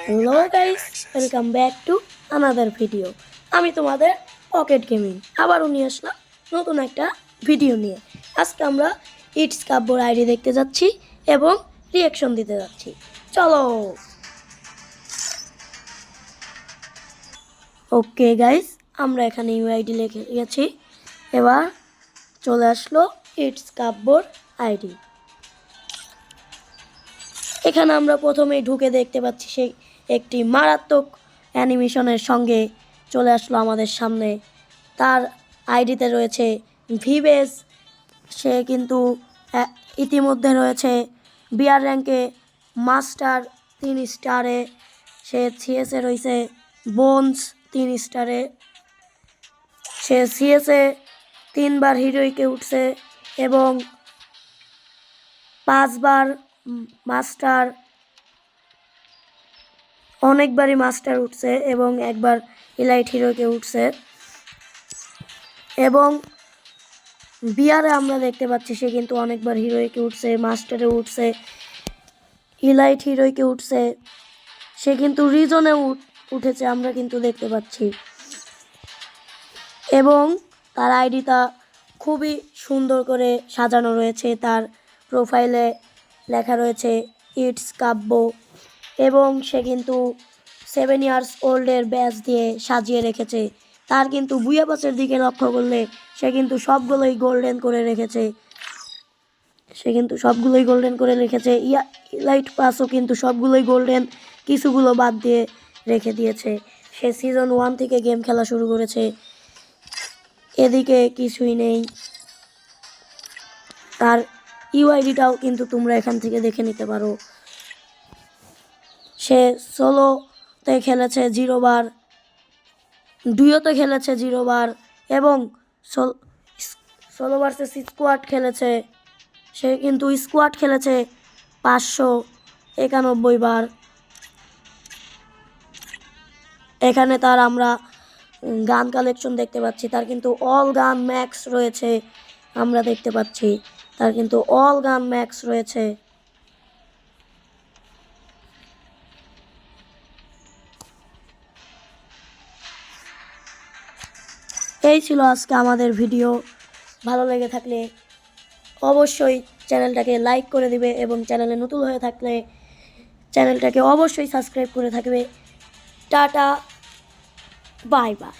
Hello guys, welcome back to another video. আমি তোমাদের pocket gaming আবারও নিয়ে আসলাম নতুন একটা ভিডিও নিয়ে। আজকে আমরা ইটস কাব্যর আইডি দেখতে যাচ্ছি এবং রিয়াকশন দিতে যাচ্ছি। চলো। ওকে গাইস, আমরা এখানে ইউআইডি লিখে গেছি। এবার চলে আসলো ইটস কাব্যর আইডি। এখানে আমরা প্রথমেই ঢুকে দেখতে পাচ্ছি সেই একটি মারাত্মক অ্যানিমেশনের সঙ্গে চলে আসলো আমাদের সামনে। তার আইডিতে রয়েছে ভিভেস। সে কিন্তু ইতিমধ্যে রয়েছে বিআর র্যাঙ্কে মাস্টার 3 স্টারে। সে সিএসে রয়েছে বোনস 3 স্টারে। সে সিএসে 3বার হিরোইকে উঠছে এবং 5বার মাস্টার, অনেকবারই মাস্টার উঠছে এবং একবার ইলাইট হিরোকে উঠছে। এবং বিআরে আমরা দেখতে পাচ্ছি সে কিন্তু অনেকবার হিরোইকে উঠছে, মাস্টারে উঠছে, ইলাইট হিরোইকে উঠছে। সে কিন্তু রিজনে উঠেছে, আমরা কিন্তু দেখতে পাচ্ছি। এবং তার আইডিটা খুবই সুন্দর করে সাজানো রয়েছে। তার প্রোফাইলে লেখা রয়েছে ইটস কাব্য এবং সে কিন্তু 7 ইয়ার্স ওল্ডের ব্যাচ দিয়ে সাজিয়ে রেখেছে। তার কিন্তু বুয়া পাসের দিকে লক্ষ্য করলে সে কিন্তু সবগুলোই গোল্ডেন করে রেখেছে। ইলাইট পাসও কিন্তু সবগুলোই গোল্ডেন, কিছুগুলো বাদ দিয়ে রেখে দিয়েছে। সে সিজন 1 থেকে গেম খেলা শুরু করেছে। এদিকে কিছুই নেই। তার ইউআইডিটাও কিন্তু তোমরা এখান থেকে দেখে নিতে পারো। সে সোলোতে খেলেছে 0 বার, ডুয়োতে খেলেছে 0 বার এবং সোলো ভার্সেস স্কোয়াড খেলেছে। সে কিন্তু স্কোয়াড খেলেছে 591 বার। এখানে তার আমরা গান কালেকশন দেখতে পাচ্ছি। তার কিন্তু অল গান ম্যাক্স রয়েছে, আমরা দেখতে পাচ্ছি তার কিন্তু অল গান ম্যাক্স রয়েছে। এই ছিল আজকে আমাদের ভিডিও। ভালো লেগে থাকলে অবশ্যই চ্যানেলটাকে লাইক করে দিবে এবং চ্যানেলে নতুন হয়ে থাকলে চ্যানেলটাকে অবশ্যই সাবস্ক্রাইব করে থাকবে। Tata, bye bye.